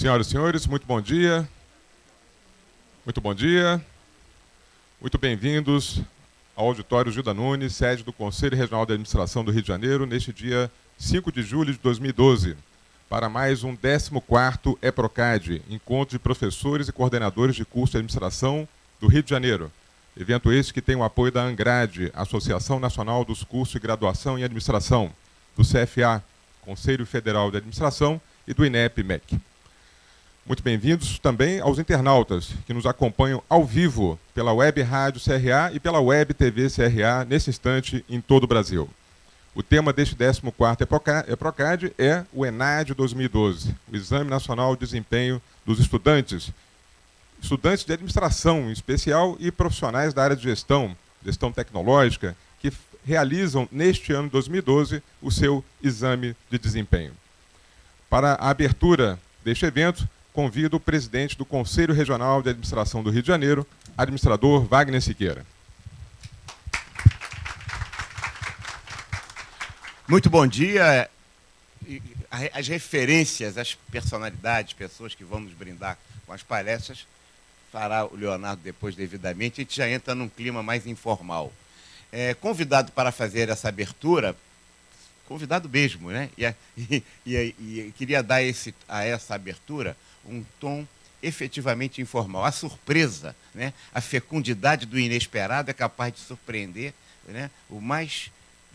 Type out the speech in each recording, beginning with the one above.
Senhoras e senhores, muito bom dia. Muito bom dia. Muito bem-vindos ao Auditório Gilda Nunes, sede do Conselho Regional de Administração do Rio de Janeiro, neste dia 5 de julho de 2012, para mais um 14º EPROCAD, Encontro de Professores e Coordenadores de Curso de Administração do Rio de Janeiro. Evento este que tem o apoio da ANGRAD, Associação Nacional dos Cursos de Graduação em Administração, do CFA, Conselho Federal de Administração, e do INEP-MEC. Muito bem-vindos também aos internautas que nos acompanham ao vivo pela Web Rádio CRA e pela Web TV CRA, nesse instante, em todo o Brasil. O tema deste 14º EPROCAD é o ENAD 2012, o Exame Nacional de Desempenho dos Estudantes de administração em especial e profissionais da área de gestão tecnológica, que realizam neste ano de 2012 o seu exame de desempenho. Para a abertura deste evento, convido o presidente do Conselho Regional de Administração do Rio de Janeiro, administrador Wagner Siqueira. Muito bom dia. As referências, as personalidades, pessoas que vão nos brindar com as palestras, fará o Leonardo depois devidamente. A gente já entra num clima mais informal. Convidado para fazer essa abertura, convidado mesmo, né? E queria dar a essa abertura um tom efetivamente informal. A surpresa, né? A fecundidade do inesperado é capaz de surpreender, né? O mais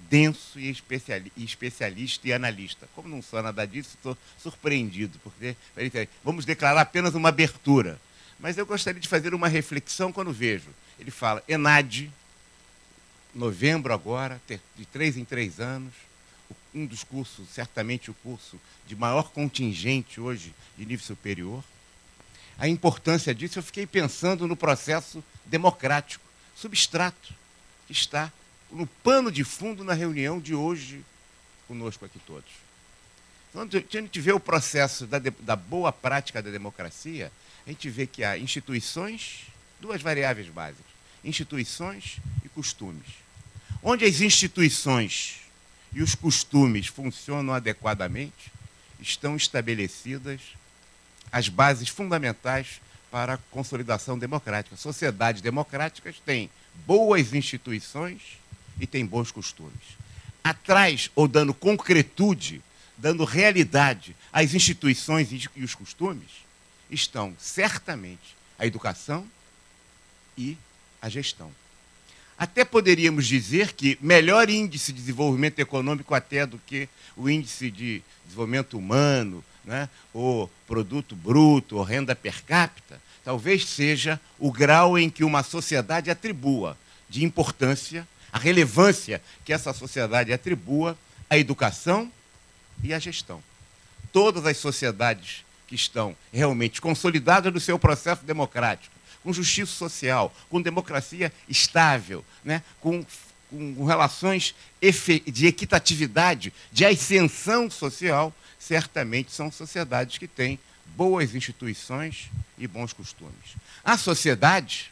denso e especialista e analista. Como não sou nada disso, estou surpreendido, porque vamos declarar apenas uma abertura. Mas eu gostaria de fazer uma reflexão quando vejo. Ele fala, ENAD, novembro agora, de 3 em 3 anos, um dos cursos, certamente o curso de maior contingente hoje de nível superior. A importância disso, eu fiquei pensando no processo democrático, substrato, que está no pano de fundo na reunião de hoje conosco aqui todos. Quando a gente vê o processo da boa prática da democracia, a gente vê que há instituições, duas variáveis básicas, instituições e costumes. Onde as instituições e os costumes funcionam adequadamente, estão estabelecidas as bases fundamentais para a consolidação democrática. Sociedades democráticas têm boas instituições e têm bons costumes. Atrás, ou dando concretude, dando realidade às instituições e os costumes, estão certamente a educação e a gestão. Até poderíamos dizer que melhor índice de desenvolvimento econômico até do que o índice de desenvolvimento humano, né, ou produto bruto, ou renda per capita, talvez seja o grau em que uma sociedade atribua de importância, a relevância que essa sociedade atribua à educação e à gestão. Todas as sociedades que estão realmente consolidadas no seu processo democrático, com justiça social, com democracia estável, né? com relações de equitatividade, de ascensão social, certamente são sociedades que têm boas instituições e bons costumes. A sociedade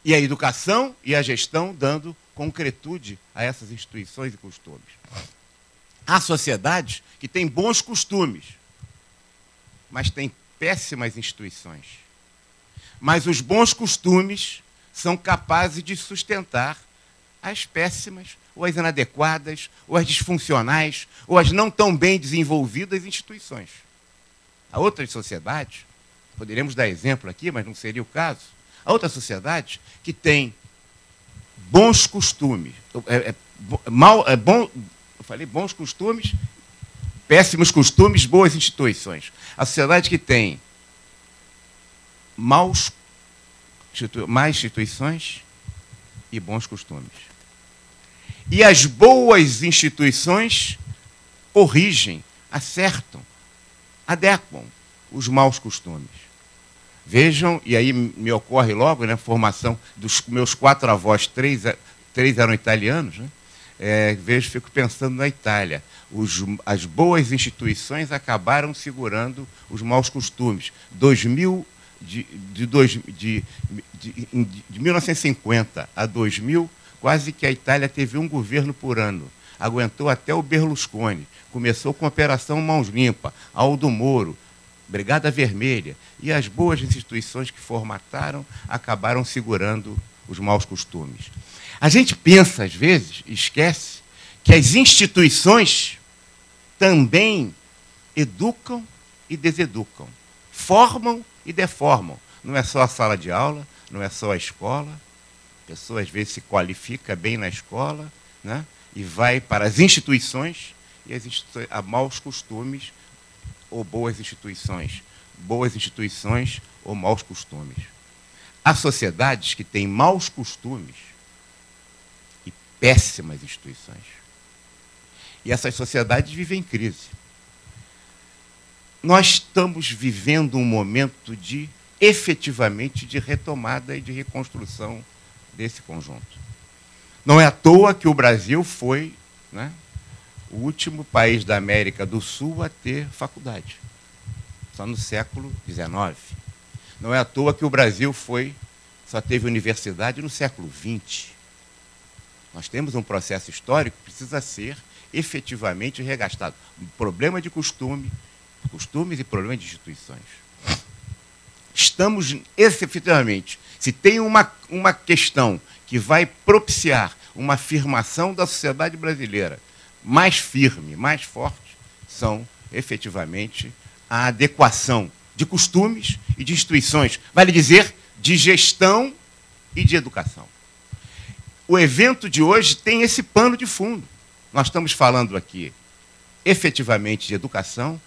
e a educação e a gestão dando concretude a essas instituições e costumes. Há sociedades que têm bons costumes, mas têm péssimas instituições. Mas os bons costumes são capazes de sustentar as péssimas, ou as inadequadas, ou as disfuncionais, ou as não tão bem desenvolvidas instituições. Há outras sociedades, poderíamos dar exemplo aqui, mas não seria o caso, há outras sociedades que têm bons costumes. Eu falei bons costumes, péssimos costumes, boas instituições. A sociedade que tem más instituições e bons costumes. E as boas instituições corrigem, acertam, adequam os maus costumes. Vejam, e aí me ocorre logo, né, a formação dos meus 4 avós, 3 eram italianos, né? Fico pensando na Itália. As boas instituições acabaram segurando os maus costumes. De 1950 a 2000, quase que a Itália teve um governo por ano. Aguentou até o Berlusconi. Começou com a Operação Mãos Limpas, Aldo Moro, Brigada Vermelha e as boas instituições que formataram acabaram segurando os maus costumes. A gente pensa, às vezes, e esquece, que as instituições também educam e deseducam, formam e deformam. Não é só a sala de aula, não é só a escola. A pessoa, às vezes, se qualifica bem na escola, né, e vai para as instituições, e as instituições, há maus costumes ou boas instituições ou maus costumes. Há sociedades que têm maus costumes e péssimas instituições. E essas sociedades vivem em crise. Nós estamos vivendo um momento de, efetivamente, de retomada e de reconstrução desse conjunto. Não é à toa que o Brasil foi, né, o último país da América do Sul a ter faculdade, só no século XIX. Não é à toa que o Brasil só teve universidade no século XX. Nós temos um processo histórico que precisa ser efetivamente regastado. Um problema de costumes e problema de instituições. Estamos, efetivamente, se tem uma questão que vai propiciar uma afirmação da sociedade brasileira mais firme, mais forte, são, efetivamente, a adequação de costumes e de instituições, vale dizer, de gestão e de educação. O evento de hoje tem esse pano de fundo. Nós estamos falando aqui, efetivamente, de educação,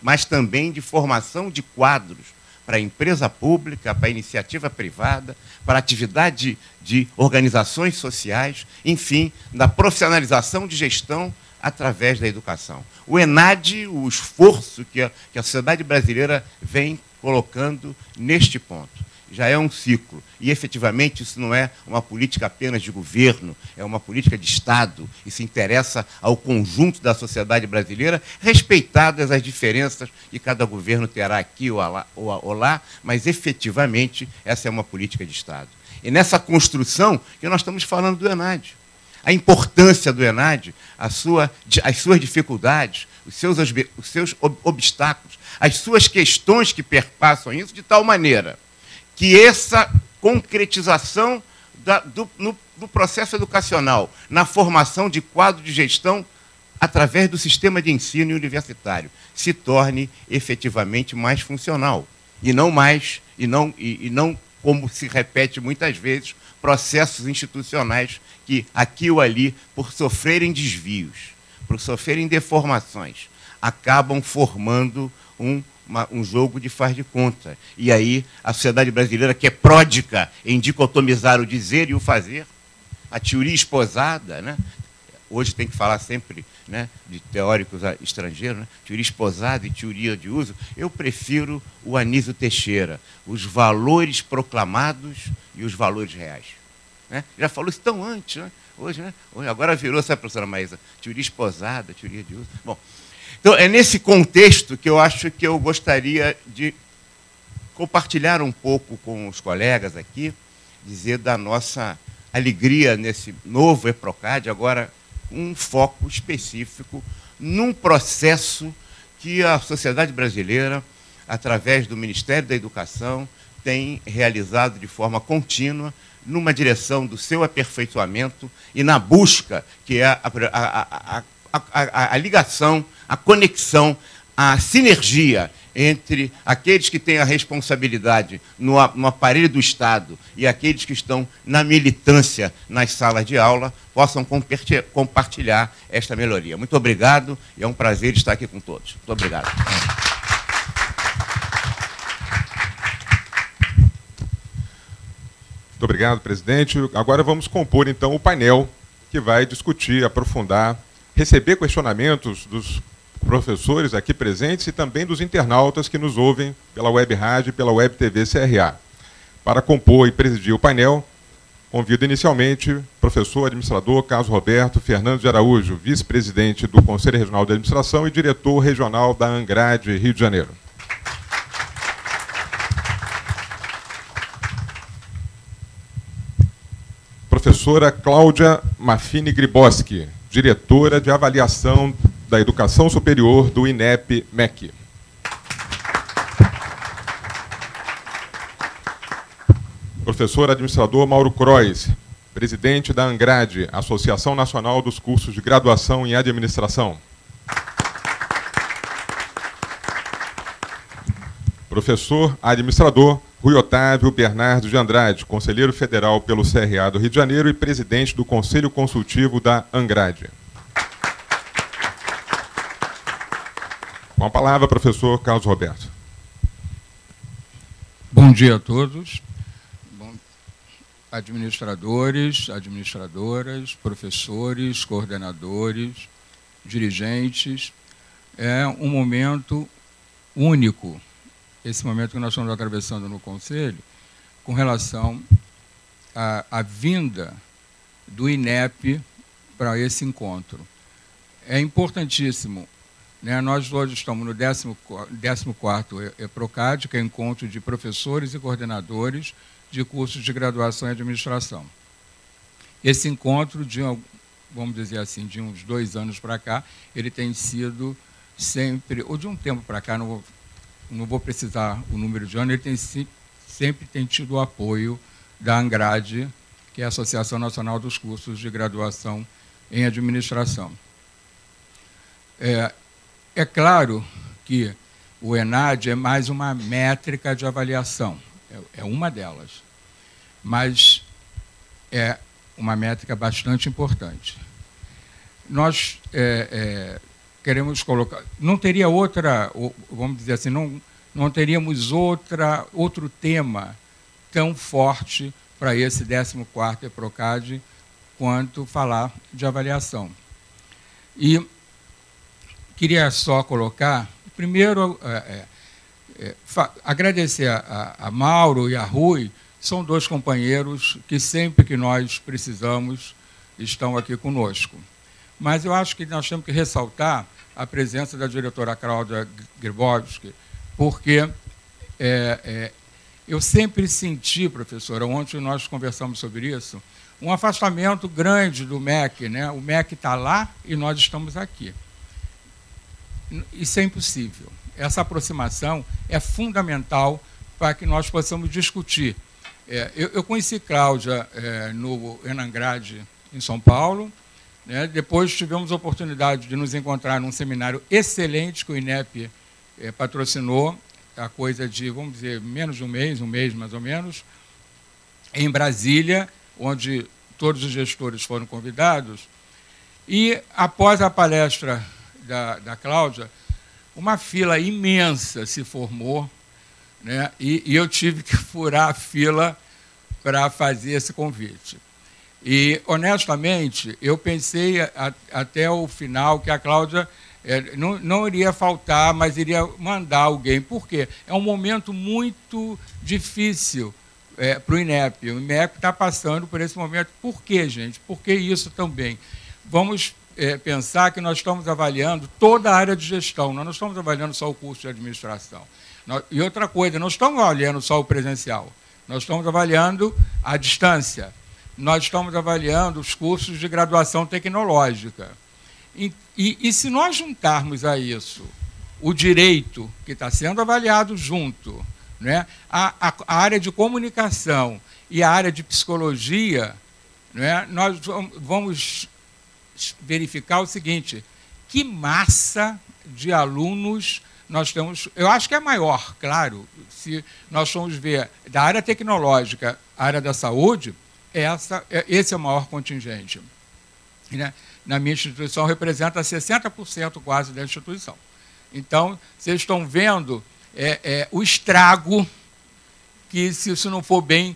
mas também de formação de quadros para a empresa pública, para a iniciativa privada, para a atividade de organizações sociais, enfim, da profissionalização de gestão através da educação. O ENAD, o esforço que a sociedade brasileira vem colocando neste ponto, já é um ciclo. E, efetivamente, isso não é uma política apenas de governo, é uma política de Estado, e se interessa ao conjunto da sociedade brasileira, respeitadas as diferenças que cada governo terá aqui ou lá, mas, efetivamente, essa é uma política de Estado. E nessa construção que nós estamos falando do ENAD. A importância do ENAD, as suas dificuldades, os seus obstáculos, as suas questões que perpassam isso, de tal maneira que essa concretização do processo educacional, na formação de quadro de gestão, através do sistema de ensino universitário, se torne efetivamente mais funcional. E não como se repete muitas vezes, processos institucionais que, aqui ou ali, por sofrerem desvios, por sofrerem deformações, acabam formando um jogo de faz de conta. E aí a sociedade brasileira, que é pródiga em dicotomizar o dizer e o fazer, a teoria esposada, né? Hoje tem que falar sempre, né, de teóricos estrangeiros, né? Teoria esposada e teoria de uso. Eu prefiro o Anísio Teixeira, os valores proclamados e os valores reais. Né? Já falou isso tão antes, né? Hoje, né? Agora virou, sabe, professora Maísa, teoria esposada, teoria de uso. Bom, então, é nesse contexto que eu acho que eu gostaria de compartilhar um pouco com os colegas aqui, dizer da nossa alegria nesse novo EPROCAD, agora com um foco específico num processo que a sociedade brasileira, através do Ministério da Educação, tem realizado de forma contínua, numa direção do seu aperfeiçoamento e na busca, que é a ligação, a conexão, a sinergia entre aqueles que têm a responsabilidade no aparelho do Estado e aqueles que estão na militância nas salas de aula, possam compartilhar esta melhoria. Muito obrigado e é um prazer estar aqui com todos. Muito obrigado. Muito obrigado, presidente. Agora vamos compor, então, o painel que vai discutir, aprofundar, receber questionamentos dos professores aqui presentes e também dos internautas que nos ouvem pela Web Rádio e pela Web TV CRA. Para compor e presidir o painel, convido inicialmente o professor administrador Carlos Roberto Fernandes de Araújo, vice-presidente do Conselho Regional de Administração e diretor regional da Angrade, Rio de Janeiro. Professora Cláudia Maffini Griboski, diretora de avaliação da Educação Superior do INEP-MEC. Professor administrador Mauro Crois, presidente da ANGRAD, Associação Nacional dos Cursos de Graduação em Administração. Professor administrador Rui Otávio Bernardo de Andrade, conselheiro federal pelo CRA do Rio de Janeiro e presidente do Conselho Consultivo da ANGRAD. Com a palavra, professor Carlos Roberto. Bom dia a todos. Administradores, administradoras, professores, coordenadores, dirigentes. É um momento único, esse momento que nós estamos atravessando no Conselho, com relação à vinda do INEP para esse encontro. É importantíssimo, né? Nós hoje estamos no 14º EPROCAD, que é encontro de professores e coordenadores de cursos de graduação em administração. Esse encontro, vamos dizer assim, de uns 2 anos para cá, ele tem sido sempre, ou de um tempo para cá, não vou precisar o número de anos, ele sempre tem tido o apoio da ANGRAD, que é a Associação Nacional dos Cursos de Graduação em Administração. É claro que o ENAD é mais uma métrica de avaliação, é uma delas, mas é uma métrica bastante importante. Nós queremos colocar... Não teria outra, vamos dizer assim, não teríamos outro tema tão forte para esse 14º EPROCAD quanto falar de avaliação. E queria só colocar, primeiro, agradecer a Mauro e a Rui, são 2 companheiros que sempre que nós precisamos estão aqui conosco. Mas eu acho que nós temos que ressaltar a presença da diretora Cláudia Gribowski, porque eu sempre senti, professora, ontem nós conversamos sobre isso, um afastamento grande do MEC, né? O MEC está lá e nós estamos aqui. Isso é impossível. Essa aproximação é fundamental para que nós possamos discutir. Eu conheci Cláudia no ANGRAD em São Paulo, né? Depois tivemos a oportunidade de nos encontrar num seminário excelente que o INEP patrocinou, a coisa de, vamos dizer, menos de um mês mais ou menos, em Brasília, onde todos os gestores foram convidados. E, após a palestra da Cláudia, uma fila imensa se formou, né? E eu tive que furar a fila para fazer esse convite. E, honestamente, eu pensei até o final que a Cláudia não iria faltar, mas iria mandar alguém. Por quê? É um momento muito difícil para o INEP. O INEP está passando por esse momento. Por quê, gente? Por que isso também? Vamos pensar que nós estamos avaliando toda a área de gestão, nós não estamos avaliando só o curso de administração. E outra coisa, não estamos avaliando só o presencial, nós estamos avaliando a distância, nós estamos avaliando os cursos de graduação tecnológica. E se nós juntarmos a isso o direito, que está sendo avaliado junto, né, a área de comunicação e a área de psicologia, né, nós vamos verificar o seguinte: que massa de alunos nós temos. Eu acho que é maior, claro, se nós formos ver da área tecnológica, a área da saúde, esse é o maior contingente, né? Na minha instituição representa 60% quase da instituição. Então, vocês estão vendo o estrago que, se isso não for bem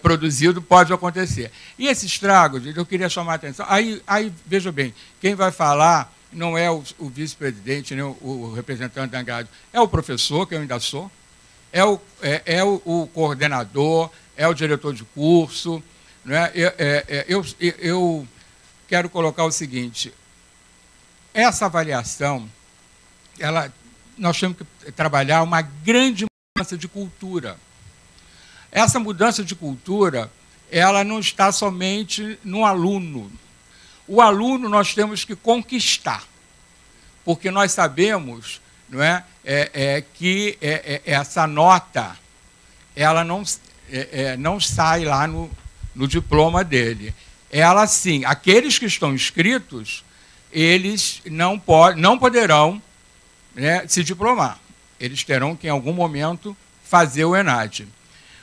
produzido, pode acontecer. E esse estrago, eu queria chamar a atenção, aí veja bem, quem vai falar não é o vice-presidente, nem o representante da ANGRAD, é o professor, que eu ainda sou, é o coordenador, é o diretor de curso, né? Eu quero colocar o seguinte: essa avaliação, nós temos que trabalhar uma grande mudança de cultura. Essa mudança de cultura, ela não está somente no aluno. O aluno nós temos que conquistar, porque nós sabemos, não é, que essa nota, ela não sai lá no diploma dele. Ela, sim, aqueles que estão inscritos, eles não poderão, né, se diplomar. Eles terão que, em algum momento, fazer o ENAD.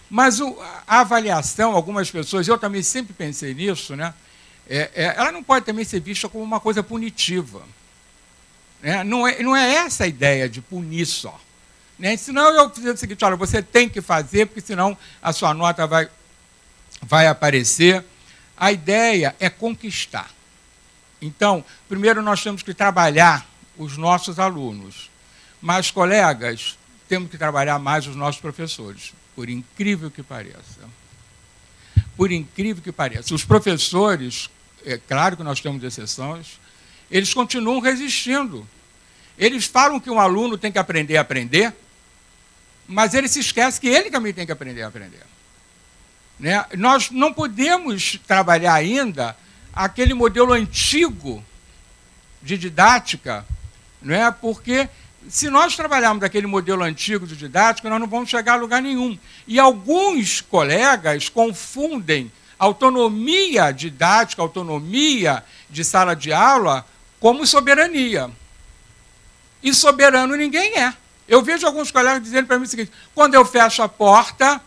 Mas a avaliação, algumas pessoas, eu também sempre pensei nisso, né, ela não pode também ser vista como uma coisa punitiva. Né? Não é essa a ideia de punir só. Né? Senão eu fiz o seguinte, olha, você tem que fazer, porque senão a sua nota vai aparecer. A ideia é conquistar. Então, primeiro nós temos que trabalhar os nossos alunos. Mas, colegas, temos que trabalhar mais os nossos professores, por incrível que pareça. Por incrível que pareça. Os professores, é claro que nós temos exceções, eles continuam resistindo. Eles falam que um aluno tem que aprender a aprender, mas ele se esquece que ele também tem que aprender a aprender. Né? Nós não podemos trabalhar ainda aquele modelo antigo de didática, né? Porque se nós trabalharmos daquele modelo antigo de didática, nós não vamos chegar a lugar nenhum. E alguns colegas confundem autonomia didática, autonomia de sala de aula, como soberania. E soberano ninguém é. Eu vejo alguns colegas dizendo para mim o seguinte, quando eu fecho a porta,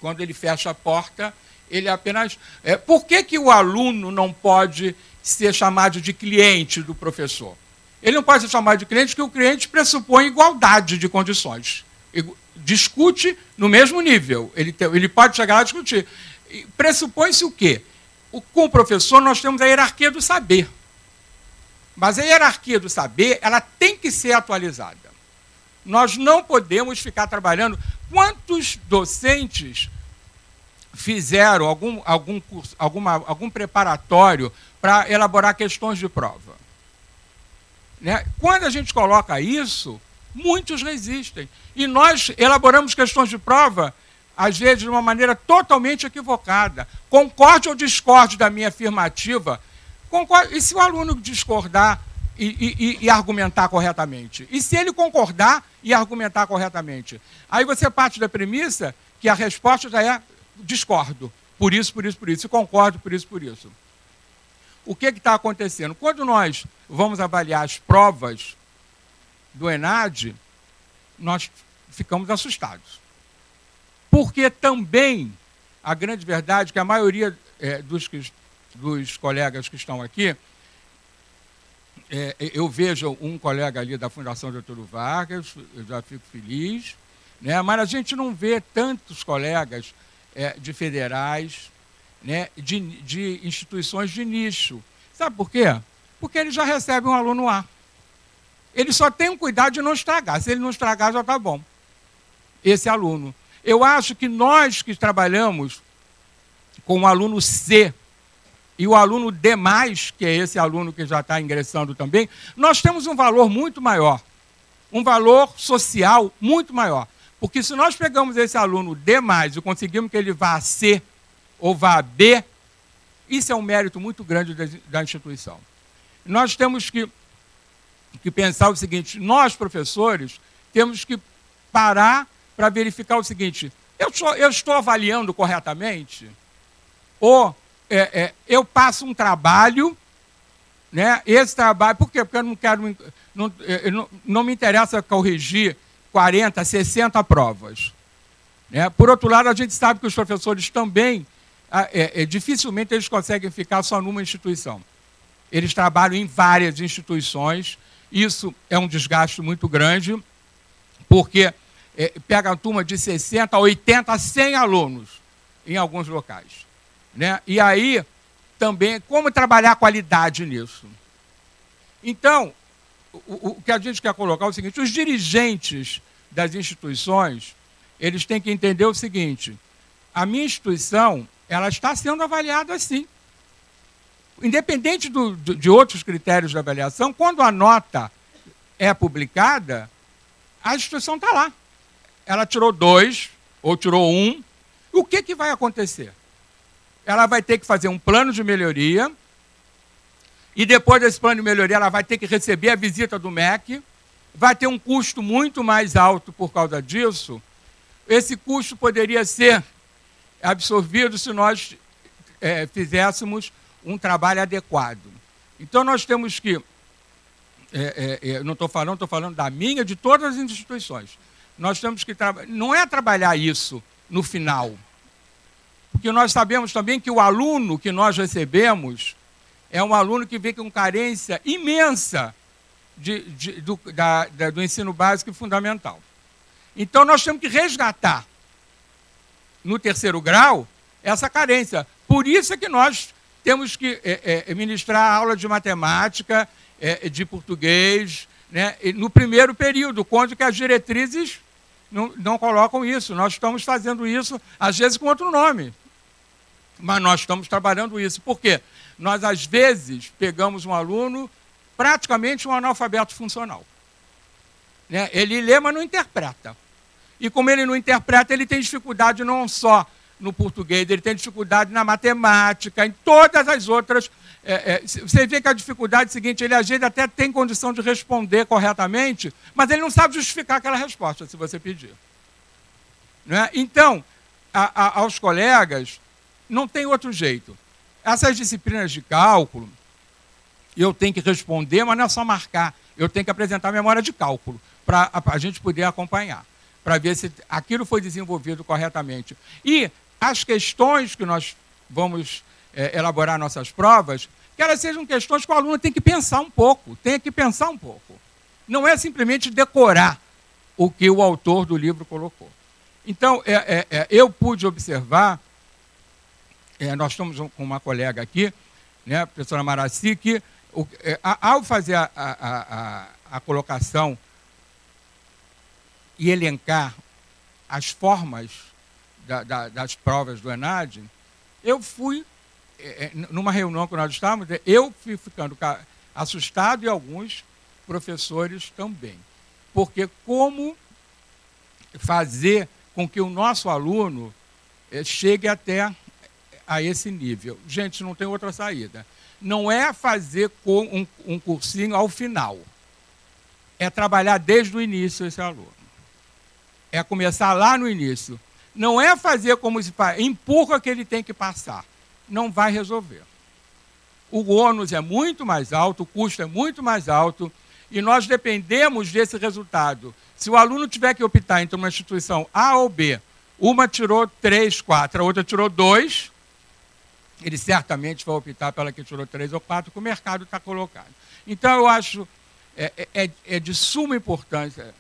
quando ele fecha a porta, ele apenas... por que o aluno não pode ser chamado de cliente do professor? Ele não pode ser chamado de cliente porque o cliente pressupõe igualdade de condições. Discute no mesmo nível. Ele pode chegar lá a discutir. Pressupõe-se o quê? Com o professor nós temos a hierarquia do saber. Mas a hierarquia do saber, ela tem que ser atualizada. Nós não podemos ficar trabalhando... Quantos docentes fizeram algum preparatório para elaborar questões de prova? Né? Quando a gente coloca isso, muitos resistem. E nós elaboramos questões de prova, às vezes, de uma maneira totalmente equivocada. Concorde ou discorde da minha afirmativa? Concorde. E se o aluno discordar e argumentar corretamente? E se ele concordar e argumentar corretamente? Aí você parte da premissa que a resposta já é discordo. Por isso, por isso, por isso. E concordo por isso, por isso. O que está acontecendo? Quando nós vamos avaliar as provas do ENAD, nós ficamos assustados. Porque também, a grande verdade é que a maioria dos colegas que estão aqui, eu vejo um colega ali da Fundação Getúlio Vargas, eu já fico feliz, né? Mas a gente não vê tantos colegas de federais, né, de instituições de nicho. Sabe por quê? Porque ele já recebe um aluno A. Ele só tem um cuidado de não estragar. Se ele não estragar, já está bom. Esse aluno. Eu acho que nós que trabalhamos com o aluno C e o aluno D+, que é esse aluno que já está ingressando também, nós temos um valor muito maior. Um valor social muito maior. Porque se nós pegamos esse aluno D+, e conseguimos que ele vá a C ou vá a B, isso é um mérito muito grande da instituição. Nós temos que pensar o seguinte, nós, professores, temos que parar para verificar o seguinte, eu estou avaliando corretamente? Ou eu passo um trabalho, né, esse trabalho, por quê? Porque eu não quero, não me interessa corrigir 40, 60 provas. Né? Por outro lado, a gente sabe que os professores também, dificilmente eles conseguem ficar só numa instituição. Eles trabalham em várias instituições, isso é um desgaste muito grande, porque pega a turma de 60, 80, 100 alunos em alguns locais. Né? E aí, também, como trabalhar a qualidade nisso? Então, o que a gente quer colocar é o seguinte, os dirigentes das instituições, eles têm que entender o seguinte, a minha instituição, ela está sendo avaliada assim. Independente de outros critérios de avaliação, quando a nota é publicada, a instituição está lá. Ela tirou 2 ou tirou 1. O que vai acontecer? Ela vai ter que fazer um plano de melhoria e depois desse plano de melhoria ela vai ter que receber a visita do MEC, vai ter um custo muito mais alto por causa disso. esse custo poderia ser absorvido se nós fizéssemos um trabalho adequado. Então, nós temos que, não estou falando da minha, de todas as instituições. Nós temos que não é trabalhar isso no final, porque nós sabemos também que o aluno que nós recebemos é um aluno que vem com carência imensa do ensino básico e fundamental. Então, nós temos que resgatar, no terceiro grau, essa carência. Por isso é que nós temos que ministrar aula de matemática, de português, né, no primeiro período, quando que as diretrizes não colocam isso. Nós estamos fazendo isso, às vezes, com outro nome. Mas nós estamos trabalhando isso. Por quê? Nós, às vezes, pegamos um aluno praticamente um analfabeto funcional. Né? Ele lê, mas não interpreta. E como ele não interpreta, ele tem dificuldade não só no português, ele tem dificuldade na matemática, em todas as outras. Você vê que a dificuldade é a seguinte, ele às vezes até tem condição de responder corretamente, mas ele não sabe justificar aquela resposta, se você pedir. Né? Então, aos colegas, não tem outro jeito. Essas disciplinas de cálculo, eu tenho que responder, mas não é só marcar, eu tenho que apresentar memória de cálculo, para a gente poder acompanhar, para ver se aquilo foi desenvolvido corretamente. E as questões que nós vamos elaborar nossas provas, que elas sejam questões que o aluno tem que pensar um pouco, Não é simplesmente decorar o que o autor do livro colocou. Então, eu pude observar, nós estamos com uma colega aqui, né, a professora Maraci, que ao fazer a colocação e elencar as formas das provas do ENAD, eu fui, numa reunião que nós estávamos, eu fui ficando assustado e alguns professores também. Porque como fazer com que o nosso aluno chegue até a esse nível? Gente, não tem outra saída. Não é fazer com um cursinho ao final. É trabalhar desde o início esse aluno. É começar lá no início. Não é fazer como se faz, empurra que ele tem que passar. Não vai resolver. O ônus é muito mais alto, o custo é muito mais alto, e nós dependemos desse resultado. Se o aluno tiver que optar entre uma instituição A ou B, uma tirou 3, 4, a outra tirou 2, ele certamente vai optar pela que tirou 3 ou 4, que o mercado está colocado. Então, eu acho de suma importância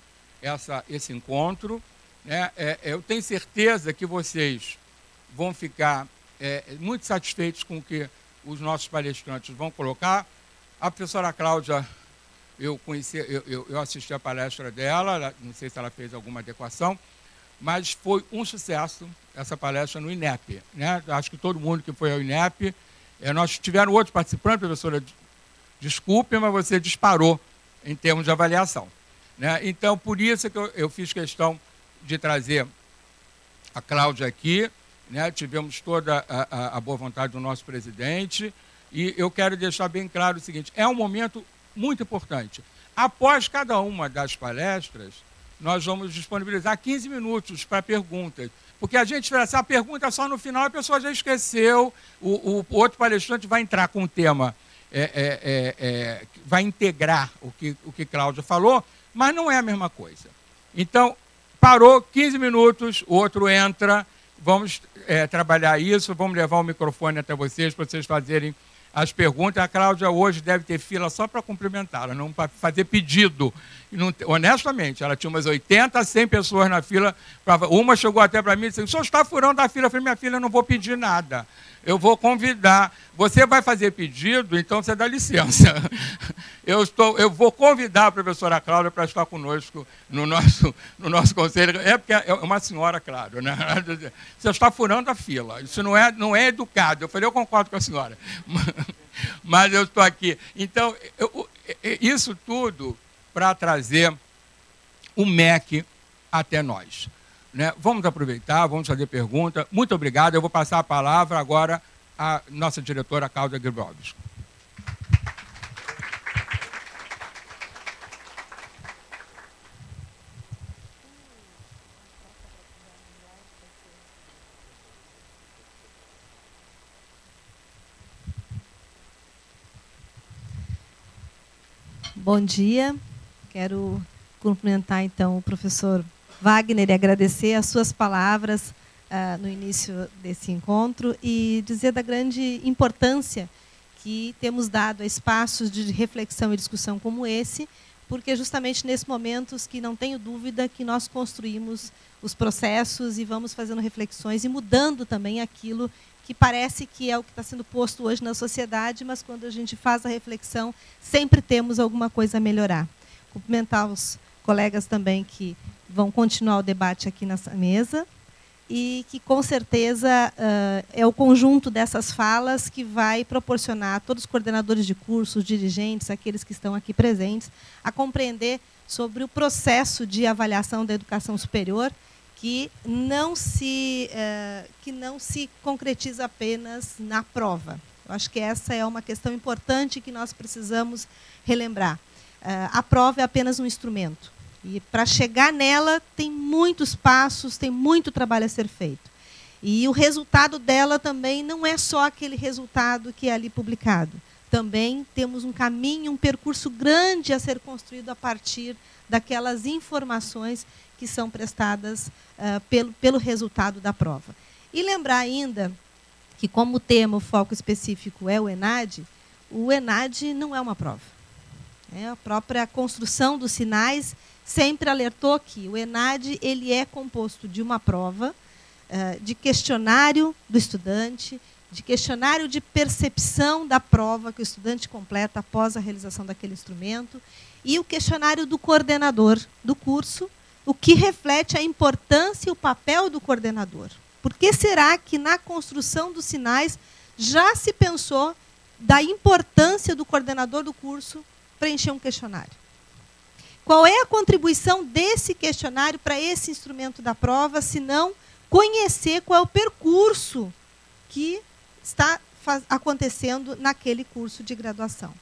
esse encontro. Né? Eu tenho certeza que vocês vão ficar muito satisfeitos com o que os nossos palestrantes vão colocar. A professora Cláudia, eu assisti a palestra dela, não sei se ela fez alguma adequação, mas foi um sucesso essa palestra no INEP. Né? Acho que todo mundo que foi ao INEP, nós tivemos outro participante, professora, desculpe, mas você disparou em termos de avaliação. Né? Então, por isso que eu fiz questão de trazer a Cláudia aqui, né? Tivemos toda a boa vontade do nosso presidente, e eu quero deixar bem claro o seguinte, é um momento muito importante. Após cada uma das palestras, nós vamos disponibilizar 15 minutos para perguntas, porque a gente fala assim, a pergunta é só no final, a pessoa já esqueceu, o outro palestrante vai entrar com o tema, vai integrar o que Cláudia falou, mas não é a mesma coisa. Então, parou, 15 minutos, o outro entra, vamos trabalhar isso, vamos levar o microfone até vocês, para vocês fazerem as perguntas. A Cláudia hoje deve ter fila só para cumprimentá-la, não para fazer pedido. Não, honestamente, ela tinha umas 80, 100 pessoas na fila. Uma chegou até para mim e disse, o senhor está furando a fila. Eu falei, minha filha, eu não vou pedir nada. Eu vou convidar. Você vai fazer pedido, então você dá licença. Eu vou convidar a professora Cláudia para estar conosco no nosso conselho. Porque é uma senhora, claro. Né? Você está furando a fila. Isso não é educado. Eu falei, eu concordo com a senhora. Mas eu estou aqui. Então, isso tudo para trazer o MEC até nós. Né? Vamos aproveitar, vamos fazer pergunta. Muito obrigado. Eu vou passar a palavra agora à nossa diretora, Cláudia Gribovski. Bom dia. Quero cumprimentar, então, o professor Wagner e agradecer as suas palavras no início desse encontro e dizer da grande importância que temos dado a espaços de reflexão e discussão como esse, porque justamente nesses momentos que não tenho dúvida que nós construímos os processos e vamos fazendo reflexões e mudando também aquilo que parece que é o que está sendo posto hoje na sociedade, mas quando a gente faz a reflexão, sempre temos alguma coisa a melhorar. Cumprimentar os colegas também que vão continuar o debate aqui nessa mesa e que, com certeza, é o conjunto dessas falas que vai proporcionar a todos os coordenadores de cursos, dirigentes, aqueles que estão aqui presentes, a compreender sobre o processo de avaliação da educação superior, que não se concretiza apenas na prova. Eu acho que essa é uma questão importante que nós precisamos relembrar. A prova é apenas um instrumento. E, para chegar nela, tem muitos passos, tem muito trabalho a ser feito. E o resultado dela também não é só aquele resultado que é ali publicado. Também temos um caminho, um percurso grande a ser construído a partir daquelas informações que são prestadas pelo resultado da prova. E lembrar ainda que, como o tema, o foco específico é o ENAD não é uma prova. A própria construção dos sinais sempre alertou que o ENAD ele é composto de uma prova, de questionário do estudante, de questionário de percepção da prova que o estudante completa após a realização daquele instrumento, e o questionário do coordenador do curso, o que reflete a importância e o papel do coordenador. Por que será que, na construção dos sinais, já se pensou da importância do coordenador do curso preencher um questionário? Qual é a contribuição desse questionário para esse instrumento da prova, se não conhecer qual é o percurso que está acontecendo naquele curso de graduação?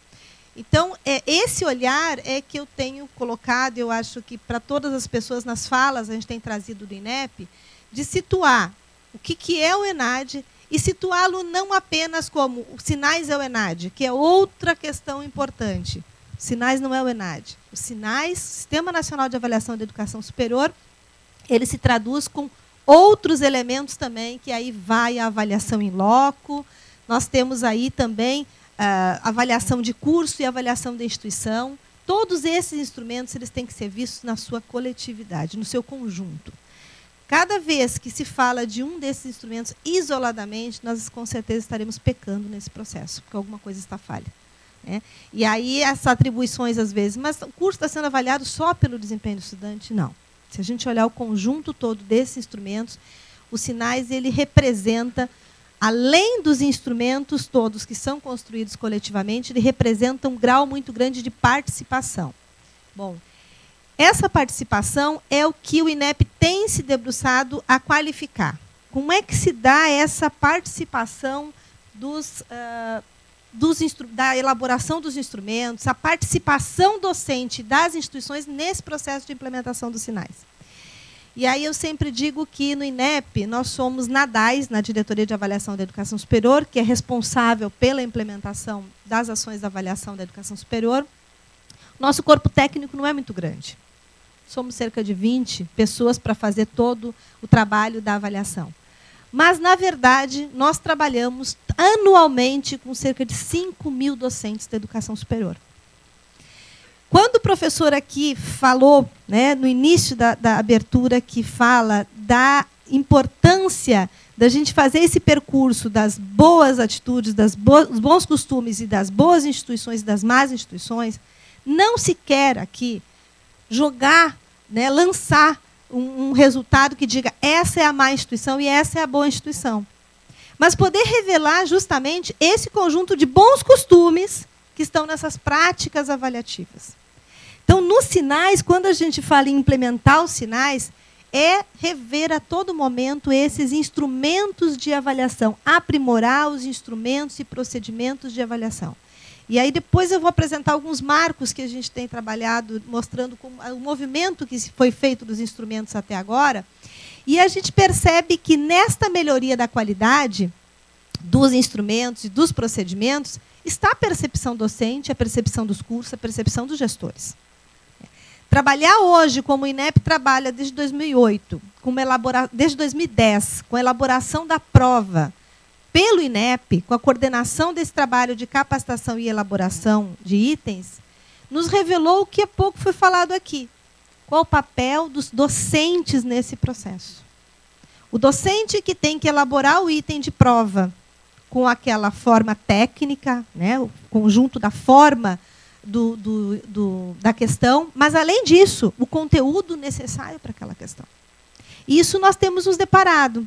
Então, esse olhar é que eu tenho colocado, eu acho que para todas as pessoas nas falas, a gente tem trazido do INEP, de situar o que é o ENAD e situá-lo não apenas como os sinais é o ENAD, que é outra questão importante. Sinais não é o ENAD. Os sinais, Sistema Nacional de Avaliação da Educação Superior, ele se traduz com outros elementos também, que aí vai a avaliação em loco. Nós temos aí também avaliação de curso e avaliação da instituição. Todos esses instrumentos eles têm que ser vistos na sua coletividade, no seu conjunto. Cada vez que se fala de um desses instrumentos isoladamente, nós com certeza estaremos pecando nesse processo, porque alguma coisa está falha. E aí essas atribuições, às vezes, mas o curso está sendo avaliado só pelo desempenho do estudante? Não. Se a gente olhar o conjunto todo desses instrumentos, os sinais ele representa, além dos instrumentos todos que são construídos coletivamente, ele representa um grau muito grande de participação. Bom, essa participação é o que o INEP tem se debruçado a qualificar. Como é que se dá essa participação da elaboração dos instrumentos, a participação docente das instituições nesse processo de implementação dos sinais? E aí eu sempre digo que no INEP nós somos NADAIS, na Diretoria de Avaliação da Educação Superior, que é responsável pela implementação das ações da avaliação da educação superior. Nosso corpo técnico não é muito grande. Somos cerca de 20 pessoas para fazer todo o trabalho da avaliação. Mas, na verdade, nós trabalhamos anualmente com cerca de 5.000 docentes da educação superior. Quando o professor aqui falou, no início da abertura, que fala da importância da gente fazer esse percurso das boas atitudes, dos bons costumes e das boas instituições e das más instituições, não se quer aqui jogar, lançar um resultado que diga essa é a má instituição e essa é a boa instituição. Mas poder revelar justamente esse conjunto de bons costumes que estão nessas práticas avaliativas. Então, nos sinais, quando a gente fala em implementar os sinais, é rever a todo momento esses instrumentos de avaliação, aprimorar os instrumentos e procedimentos de avaliação. E aí depois eu vou apresentar alguns marcos que a gente tem trabalhado, mostrando como, o movimento que foi feito dos instrumentos até agora. E a gente percebe que nesta melhoria da qualidade, dos instrumentos e dos procedimentos, está a percepção docente, a percepção dos cursos, a percepção dos gestores. Trabalhar hoje, como o INEP trabalha desde 2008, desde 2010, com a elaboração da prova pelo INEP, com a coordenação desse trabalho de capacitação e elaboração de itens, nos revelou o que há pouco foi falado aqui. Qual o papel dos docentes nesse processo? O docente que tem que elaborar o item de prova com aquela forma técnica, né, o conjunto da forma da questão, mas, além disso, o conteúdo necessário para aquela questão. E isso nós temos nos deparado.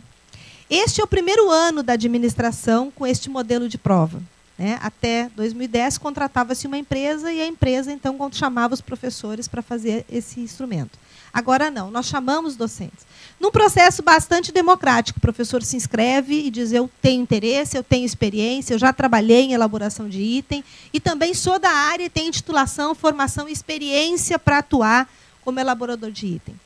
Este é o primeiro ano da administração com este modelo de prova. Né? Até 2010, contratava-se uma empresa e a empresa, então, chamava os professores para fazer esse instrumento. Agora não, nós chamamos docentes. Num processo bastante democrático, o professor se inscreve e diz: eu tenho interesse, eu tenho experiência, eu já trabalhei em elaboração de item e também sou da área e tenho titulação, formação e experiência para atuar como elaborador de item.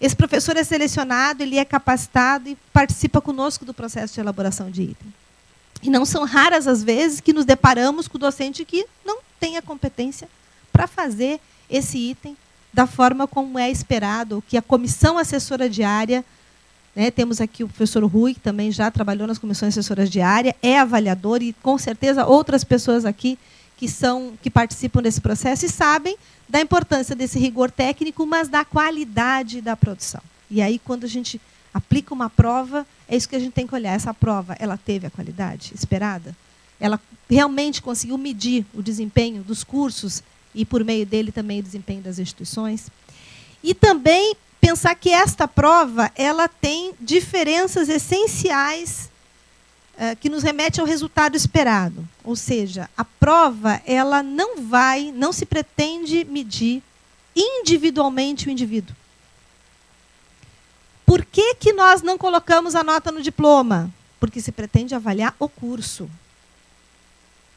Esse professor é selecionado, ele é capacitado e participa conosco do processo de elaboração de item. E não são raras as vezes que nos deparamos com o docente que não tem a competência para fazer esse item da forma como é esperado, que a comissão assessora de área, né, temos aqui o professor Rui, que também já trabalhou nas comissões assessoras de área, é avaliador, e com certeza outras pessoas aqui que participam desse processo e sabem da importância desse rigor técnico, mas da qualidade da produção. E aí, quando a gente aplica uma prova, é isso que a gente tem que olhar. Essa prova, ela teve a qualidade esperada? Ela realmente conseguiu medir o desempenho dos cursos e, por meio dele, também o desempenho das instituições? E também pensar que esta prova ela tem diferenças essenciais que nos remete ao resultado esperado. Ou seja, a prova ela não se pretende medir individualmente o indivíduo. Por que nós não colocamos a nota no diploma? Porque se pretende avaliar o curso.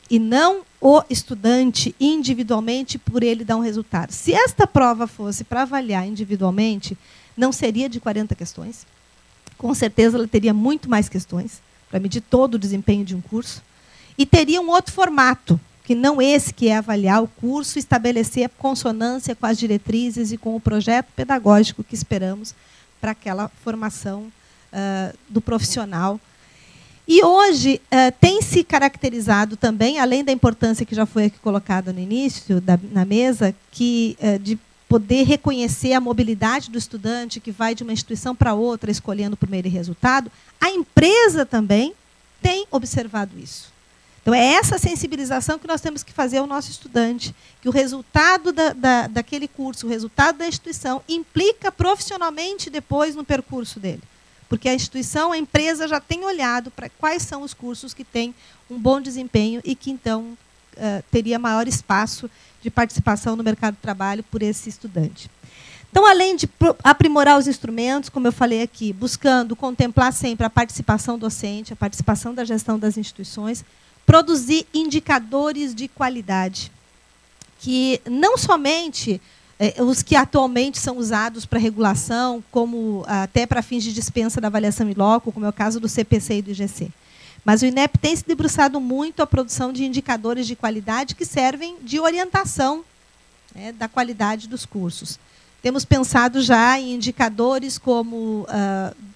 E não o estudante individualmente por ele dar um resultado. Se esta prova fosse para avaliar individualmente, não seria de 40 questões. Com certeza ela teria muito mais questões para medir todo o desempenho de um curso. E teria um outro formato, que não esse que é avaliar o curso, estabelecer a consonância com as diretrizes e com o projeto pedagógico que esperamos para aquela formação do profissional. E hoje tem se caracterizado também, além da importância que já foi aqui colocada no início na mesa, de poder reconhecer a mobilidade do estudante que vai de uma instituição para outra, escolhendo por meio de resultado, a empresa também tem observado isso. Então, é essa sensibilização que nós temos que fazer ao nosso estudante, que o resultado daquele curso, o resultado da instituição, implica profissionalmente depois no percurso dele. Porque a instituição, a empresa já tem olhado para quais são os cursos que têm um bom desempenho e que, então, teria maior espaço de participação no mercado de trabalho por esse estudante. Então, além de aprimorar os instrumentos, como eu falei aqui, buscando contemplar sempre a participação docente, a participação da gestão das instituições, produzir indicadores de qualidade, que não somente os que atualmente são usados para regulação, como até para fins de dispensa da avaliação in loco, como é o caso do CPC e do IGC. Mas o INEP tem se debruçado muito a produção de indicadores de qualidade que servem de orientação, né, da qualidade dos cursos. Temos pensado já em indicadores como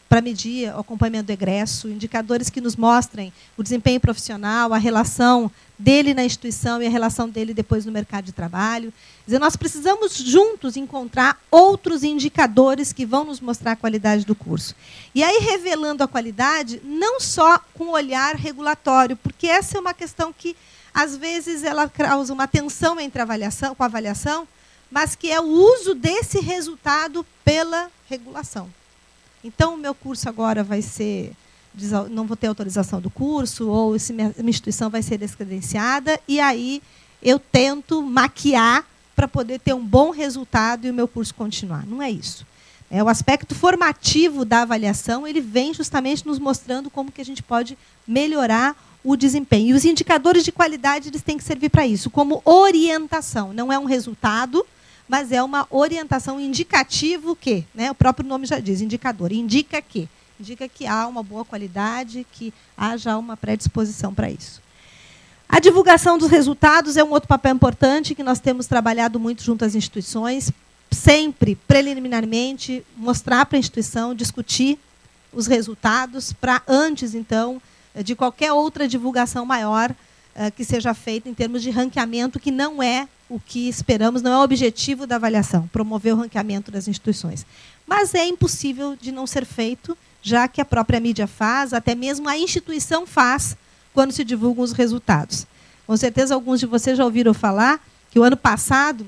para medir o acompanhamento do egresso, indicadores que nos mostrem o desempenho profissional, a relação dele na instituição e a relação dele depois no mercado de trabalho. Quer dizer, nós precisamos juntos encontrar outros indicadores que vão nos mostrar a qualidade do curso. E aí, revelando a qualidade, não só com o olhar regulatório, porque essa é uma questão que, às vezes, ela causa uma tensão entre a avaliação, com a avaliação, mas que é o uso desse resultado pela regulação. Então, o meu curso agora vai ser, não vou ter autorização do curso, ou minha instituição vai ser descredenciada, e aí eu tento maquiar para poder ter um bom resultado e o meu curso continuar. Não é isso. O aspecto formativo da avaliação, ele vem justamente nos mostrando como que a gente pode melhorar o desempenho. E os indicadores de qualidade eles têm que servir para isso, como orientação. Não é um resultado, mas é uma orientação indicativo que, né, o próprio nome já diz, indicador, indica que. indica que há uma boa qualidade, que há já uma predisposição para isso. A divulgação dos resultados é um outro papel importante que nós temos trabalhado muito junto às instituições, sempre, preliminarmente, mostrar para a instituição, discutir os resultados, para antes, então, de qualquer outra divulgação maior que seja feita em termos de ranqueamento, que não é o que esperamos, não é o objetivo da avaliação, promover o ranqueamento das instituições. Mas é impossível de não ser feito, já que a própria mídia faz, até mesmo a instituição faz, quando se divulgam os resultados. Com certeza, alguns de vocês já ouviram falar que o ano passado,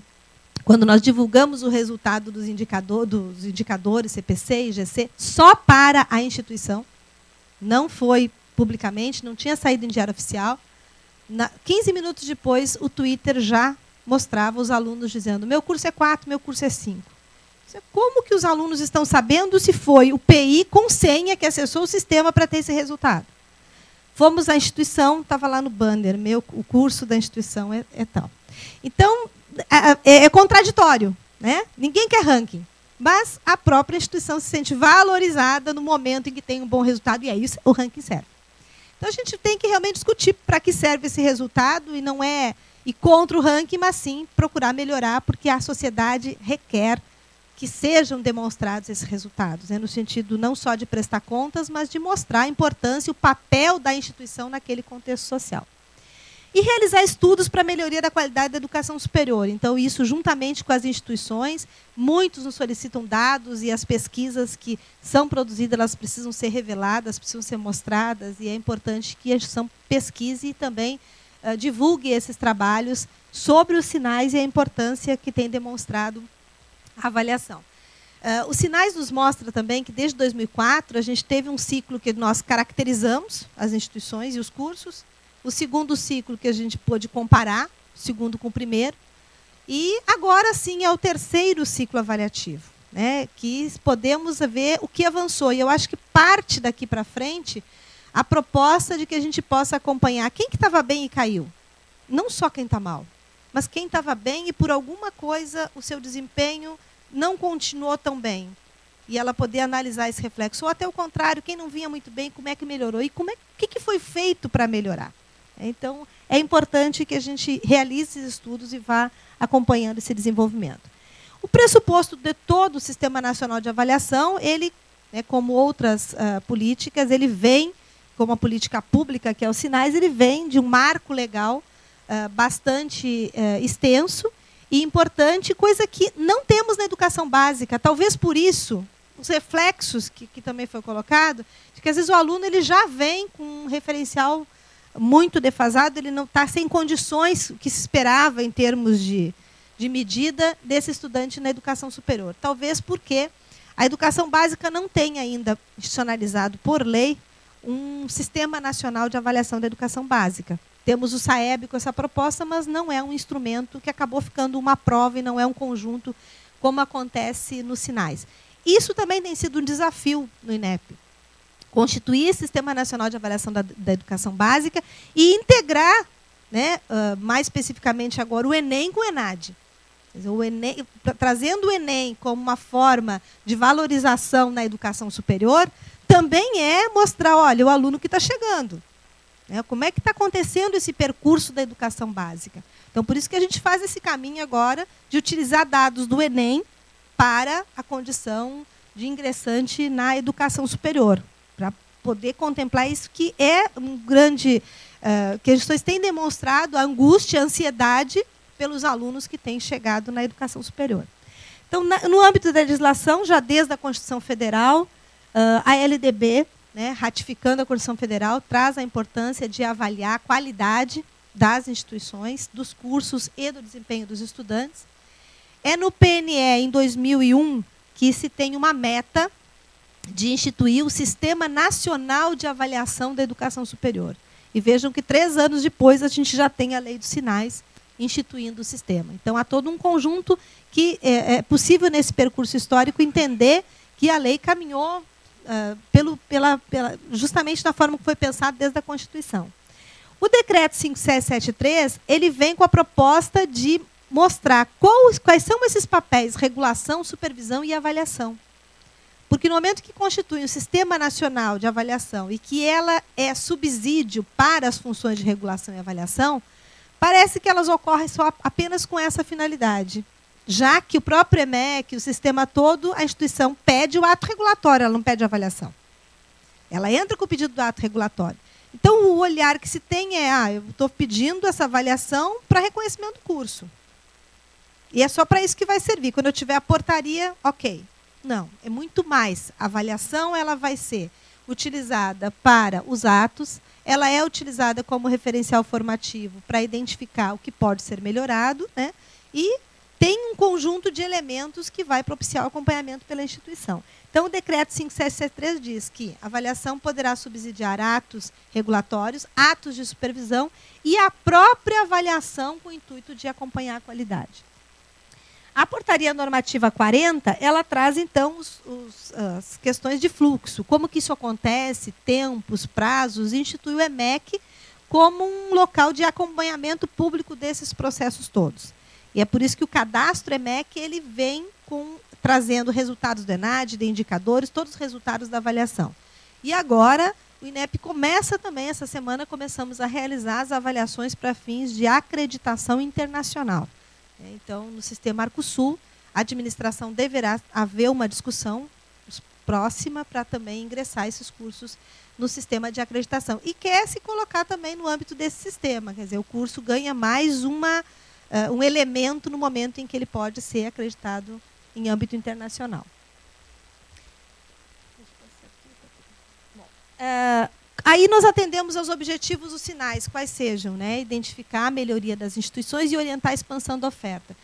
quando nós divulgamos o resultado dos indicadores CPC e IGC, só para a instituição, não foi publicamente, não tinha saído em diário oficial, 15 minutos depois, o Twitter já mostrava os alunos dizendo: meu curso é 4, meu curso é 5. Como que os alunos estão sabendo se foi o PI com senha que acessou o sistema para ter esse resultado? Fomos à instituição, estava lá no banner, o curso da instituição é tal. Então, é contraditório, né? Ninguém quer ranking, mas a própria instituição se sente valorizada no momento em que tem um bom resultado, e aí o ranking serve. Então, a gente tem que realmente discutir para que serve esse resultado, e não é ir contra o ranking, mas sim procurar melhorar, porque a sociedade requer que sejam demonstrados esses resultados, no sentido não só de prestar contas, mas de mostrar a importância e o papel da instituição naquele contexto social. E realizar estudos para melhoria da qualidade da educação superior. Então, isso juntamente com as instituições, muitos nos solicitam dados, e as pesquisas que são produzidas, elas precisam ser reveladas, precisam ser mostradas, e é importante que a instituição pesquise e também divulgue esses trabalhos sobre os sinais e a importância que tem demonstrado a avaliação. Os sinais nos mostram também que, desde 2004, a gente teve um ciclo que nós caracterizamos as instituições e os cursos, o segundo ciclo que a gente pôde comparar, o segundo com o primeiro, e agora sim é o terceiro ciclo avaliativo, que podemos ver o que avançou. E eu acho que parte daqui para frente a proposta de que a gente possa acompanhar quem que estava bem e caiu. Não só quem está mal, mas quem estava bem e, por alguma coisa, o seu desempenho não continuou tão bem. E ela poder analisar esse reflexo. Ou, até o contrário, quem não vinha muito bem, como é que melhorou? E o que foi feito para melhorar? Então, é importante que a gente realize esses estudos e vá acompanhando esse desenvolvimento. O pressuposto de todo o Sistema Nacional de Avaliação, ele, como outras políticas, ele vem, como a política pública, que é os sinais, ele vem de um marco legal bastante extenso e importante, coisa que não temos na educação básica. Talvez por isso, os reflexos que também foi colocado, de que às vezes o aluno ele já vem com um referencial muito defasado, ele não está sem condições que se esperava em termos de medida desse estudante na educação superior. Talvez porque a educação básica não tem ainda institucionalizado por lei um Sistema Nacional de Avaliação da Educação Básica. Temos o SAEB com essa proposta, mas não é um instrumento, que acabou ficando uma prova e não é um conjunto, como acontece nos sinais. Isso também tem sido um desafio no INEP. Constituir esse Sistema Nacional de Avaliação da Educação Básica e integrar, mais especificamente agora, o Enem com o ENAD. Quer dizer, o Enem, trazendo o Enem como uma forma de valorização na educação superior, também é mostrar, olha, o aluno que está chegando. Como é que está acontecendo esse percurso da educação básica? Então, por isso que a gente faz esse caminho agora de utilizar dados do Enem para a condição de ingressante na educação superior, para poder contemplar isso, que é um grande... que as pessoas têm demonstrado a angústia, a ansiedade pelos alunos que têm chegado na educação superior. Então, no âmbito da legislação, já desde a Constituição Federal, a LDB, ratificando a Constituição Federal, traz a importância de avaliar a qualidade das instituições, dos cursos e do desempenho dos estudantes. É no PNE, em 2001, que se tem uma meta de instituir o Sistema Nacional de Avaliação da Educação Superior. E vejam que 3 anos depois a gente já tem a Lei dos Sinais instituindo o sistema. Então, há todo um conjunto que é possível, nesse percurso histórico, entender que a lei caminhou justamente da forma que foi pensado desde a Constituição. O decreto 5773, ele vem com a proposta de mostrar quais são esses papéis: regulação, supervisão e avaliação. Porque no momento que constitui um sistema nacional de avaliação e que ela é subsídio para as funções de regulação e avaliação, parece que elas ocorrem só apenas com essa finalidade. Já que o próprio EMEC, o sistema todo, a instituição pede o ato regulatório, ela não pede a avaliação. Ela entra com o pedido do ato regulatório. Então, o olhar que se tem é, eu estou pedindo essa avaliação para reconhecimento do curso. E é só para isso que vai servir. Quando eu tiver a portaria, ok. Não, é muito mais. A avaliação ela vai ser utilizada para os atos, ela é utilizada como referencial formativo para identificar o que pode ser melhorado, né? E tem um conjunto de elementos que vai propiciar o acompanhamento pela instituição. Então, o decreto 5773 diz que a avaliação poderá subsidiar atos regulatórios, atos de supervisão e a própria avaliação com o intuito de acompanhar a qualidade. A portaria normativa 40, ela traz, então, as questões de fluxo. Como que isso acontece, tempos, prazos, institui o EMEC como um local de acompanhamento público desses processos todos. E é por isso que o cadastro EMEC ele vem trazendo resultados do ENAD, de indicadores, todos os resultados da avaliação. E agora, o INEP começa também, essa semana, começamos a realizar as avaliações para fins de acreditação internacional. Então, no sistema Arcosul, a administração deverá haver uma discussão próxima para também ingressar esses cursos no sistema de acreditação. E quer se colocar também no âmbito desse sistema. Quer dizer, o curso ganha mais um elemento no momento em que ele pode ser acreditado em âmbito internacional. Aí nós atendemos aos objetivos dos sinais, quais sejam, né? Identificar a melhoria das instituições e orientar a expansão da oferta.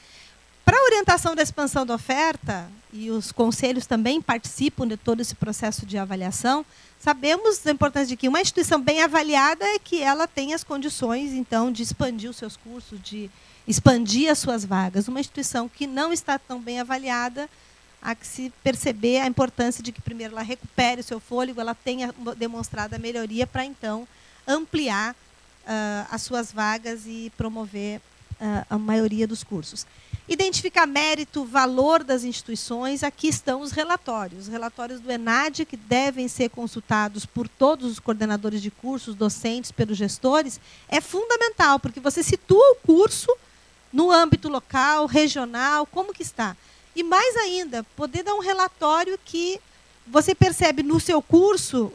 Para a orientação da expansão da oferta, e os conselhos também participam de todo esse processo de avaliação, sabemos da importância de que uma instituição bem avaliada é que ela tem as condições, então, de expandir os seus cursos, de expandir as suas vagas. Uma instituição que não está tão bem avaliada, há que se perceber a importância de que, primeiro, ela recupere o seu fôlego, ela tenha demonstrado a melhoria para, então, ampliar as suas vagas e promover a maioria dos cursos. Identificar mérito, valor das instituições, aqui estão os relatórios do ENAD, que devem ser consultados por todos os coordenadores de cursos, docentes, pelos gestores, é fundamental, porque você situa o curso no âmbito local, regional, como que está. E mais ainda, poder dar um relatório que você percebe no seu curso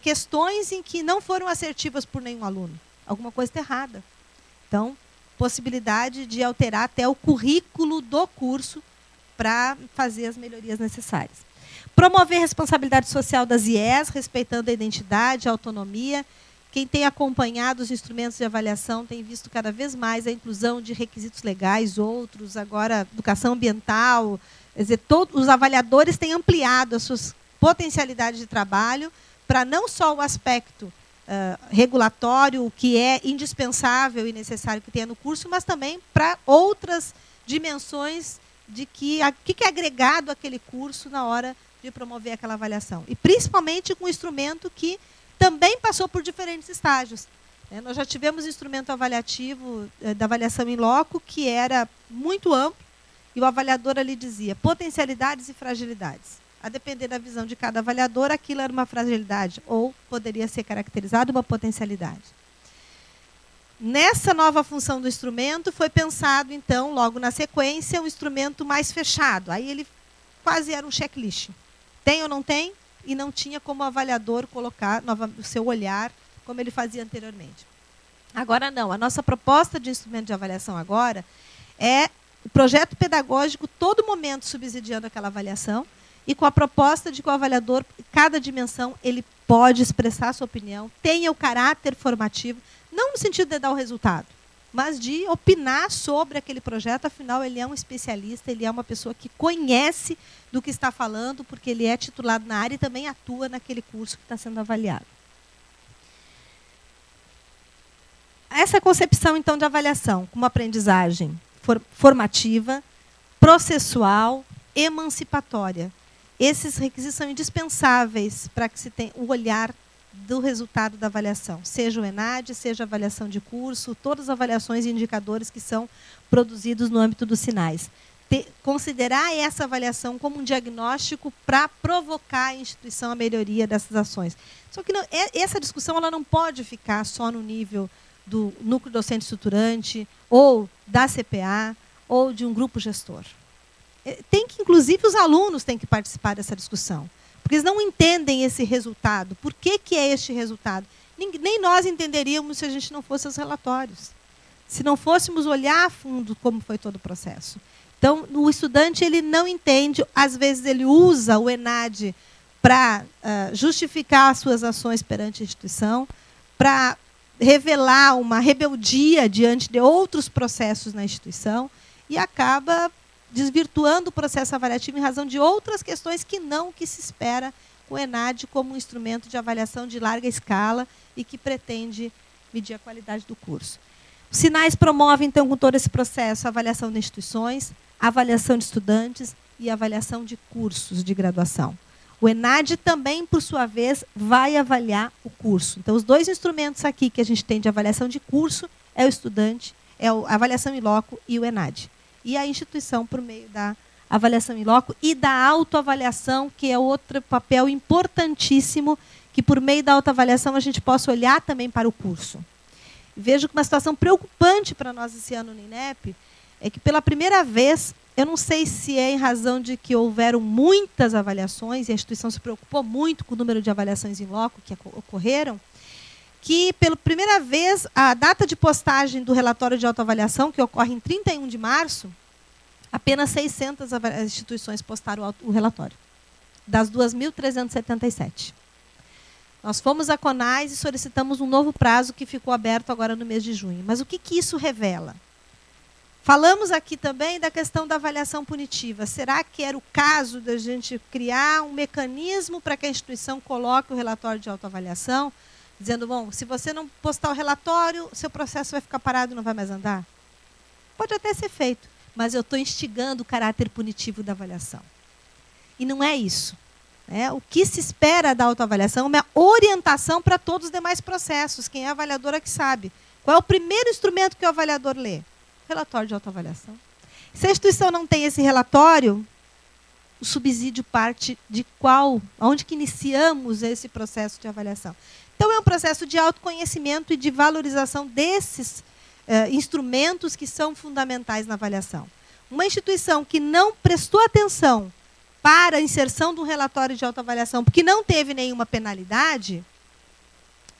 questões em que não foram assertivas por nenhum aluno. Alguma coisa está errada. Então, possibilidade de alterar até o currículo do curso para fazer as melhorias necessárias. Promover a responsabilidade social das IES, respeitando a identidade, a autonomia. Quem tem acompanhado os instrumentos de avaliação tem visto cada vez mais a inclusão de requisitos legais, outros, agora educação ambiental. Quer dizer, os avaliadores têm ampliado as suas potencialidades de trabalho para não só o aspecto regulatório, o que é indispensável e necessário que tenha no curso, mas também para outras dimensões de que é agregado àquele curso na hora de promover aquela avaliação. E principalmente com um instrumento que também passou por diferentes estágios. Nós já tivemos instrumento avaliativo da avaliação em loco, que era muito amplo, e o avaliador ali dizia potencialidades e fragilidades. A depender da visão de cada avaliador, aquilo era uma fragilidade, ou poderia ser caracterizado uma potencialidade. Nessa nova função do instrumento, foi pensado, então, logo na sequência, um instrumento mais fechado. Aí ele quase era um checklist. Tem ou não tem? E não tinha como o avaliador colocar o seu olhar, como ele fazia anteriormente. Agora não, a nossa proposta de instrumento de avaliação agora é o projeto pedagógico, todo momento subsidiando aquela avaliação, e com a proposta de que o avaliador, cada dimensão, ele pode expressar a sua opinião, tenha o caráter formativo, não no sentido de dar o resultado, mas de opinar sobre aquele projeto, afinal, ele é um especialista, ele é uma pessoa que conhece do que está falando, porque ele é titulado na área e também atua naquele curso que está sendo avaliado. Essa concepção, então, de avaliação, como aprendizagem formativa, processual, emancipatória. Esses requisitos são indispensáveis para que se tenha o olhar do resultado da avaliação, seja o ENAD, seja a avaliação de curso, todas as avaliações e indicadores que são produzidos no âmbito dos sinais. considerar essa avaliação como um diagnóstico para provocar a instituição a melhoria dessas ações. Só que essa discussão ela não pode ficar só no nível do núcleo docente estruturante, ou da CPA, ou de um grupo gestor. Inclusive, os alunos têm que participar dessa discussão, porque eles não entendem esse resultado. Por que é este resultado? Nem nós entenderíamos se a gente não fosse os relatórios, se não fôssemos olhar a fundo como foi todo o processo. Então, o estudante ele não entende, às vezes ele usa o ENAD para justificar as suas ações perante a instituição, para revelar uma rebeldia diante de outros processos na instituição e acaba desvirtuando o processo avaliativo em razão de outras questões que se espera com o ENAD como um instrumento de avaliação de larga escala e que pretende medir a qualidade do curso. Os sinais promovem, então, com todo esse processo, a avaliação de instituições, a avaliação de estudantes e a avaliação de cursos de graduação. O ENAD também, por sua vez, vai avaliar o curso. Então, os dois instrumentos aqui que a gente tem de avaliação de curso é o estudante, é a avaliação in loco e o ENAD. E a instituição por meio da avaliação in loco e da autoavaliação, que é outro papel importantíssimo, que por meio da autoavaliação a gente possa olhar também para o curso. Vejo que uma situação preocupante para nós esse ano no INEP é que, pela primeira vez, eu não sei se é em razão de que houveram muitas avaliações, e a instituição se preocupou muito com o número de avaliações in loco que ocorreram, que, pela primeira vez, a data de postagem do relatório de autoavaliação, que ocorre em 31 de março, apenas 600 instituições postaram o relatório, das 2.377. Nós fomos à CONAS e solicitamos um novo prazo que ficou aberto agora no mês de junho. Mas o que isso revela? Falamos aqui também da questão da avaliação punitiva. Será que era o caso da gente criar um mecanismo para que a instituição coloque o relatório de autoavaliação, dizendo, bom, se você não postar o relatório, seu processo vai ficar parado e não vai mais andar? Pode até ser feito, mas eu estou instigando o caráter punitivo da avaliação. E não é isso. O que se espera da autoavaliação é uma orientação para todos os demais processos. Quem é avaliador é que sabe. Qual é o primeiro instrumento que o avaliador lê? Relatório de autoavaliação. Se a instituição não tem esse relatório, o subsídio parte de onde que iniciamos esse processo de avaliação. Então, é um processo de autoconhecimento e de valorização desses instrumentos que são fundamentais na avaliação. Uma instituição que não prestou atenção para a inserção de um relatório de autoavaliação, porque não teve nenhuma penalidade,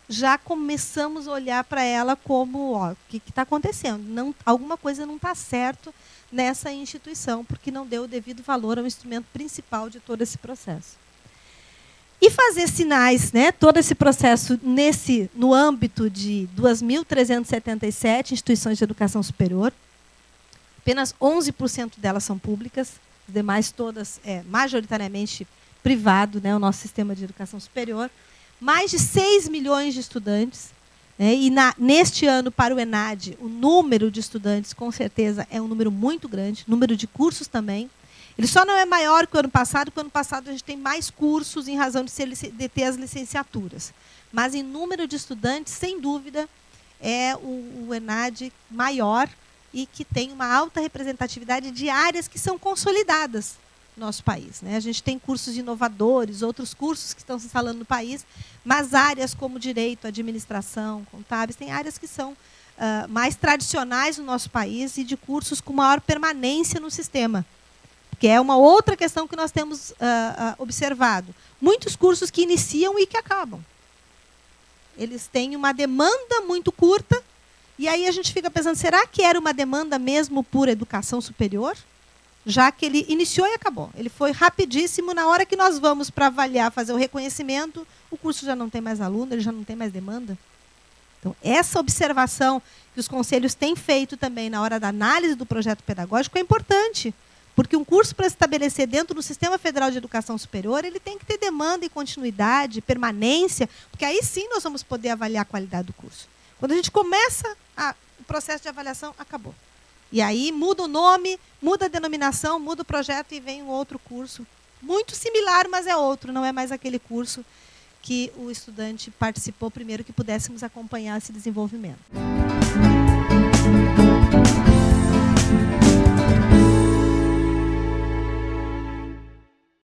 já começamos a olhar para ela como, o que está acontecendo? Alguma coisa não está certo nessa instituição, porque não deu o devido valor ao instrumento principal de todo esse processo. E fazer sinais, todo esse processo no âmbito de 2.377 instituições de educação superior, apenas 11% delas são públicas, as demais todas majoritariamente privado, o nosso sistema de educação superior. Mais de 6 milhões de estudantes. E neste ano, para o ENAD, o número de estudantes, com certeza, é um número muito grande. Número de cursos também. Ele só não é maior que o ano passado, porque o ano passado a gente tem mais cursos em razão de ter as licenciaturas. Mas em número de estudantes, sem dúvida, é o ENAD maior e que tem uma alta representatividade de áreas que são consolidadas no nosso país. A gente tem cursos inovadores, outros cursos que estão se instalando no país, mas áreas como direito, administração, contábeis, tem áreas que são mais tradicionais no nosso país e de cursos com maior permanência no sistema, que é uma outra questão que nós temos observado. Muitos cursos que iniciam e que acabam. Eles têm uma demanda muito curta, e aí a gente fica pensando, será que era uma demanda mesmo por educação superior? Já que ele iniciou e acabou. Ele foi rapidíssimo, na hora que nós vamos para avaliar, fazer o reconhecimento, o curso já não tem mais aluno, ele já não tem mais demanda. Então, essa observação que os conselhos têm feito também na hora da análise do projeto pedagógico é importante, porque um curso para se estabelecer dentro do Sistema Federal de Educação Superior, ele tem que ter demanda e continuidade, permanência, porque aí sim nós vamos poder avaliar a qualidade do curso. Quando a gente começa o processo de avaliação, acabou. E aí muda o nome, muda a denominação, muda o projeto e vem um outro curso. Muito similar, mas é outro, não é mais aquele curso que o estudante participou primeiro, que pudéssemos acompanhar esse desenvolvimento.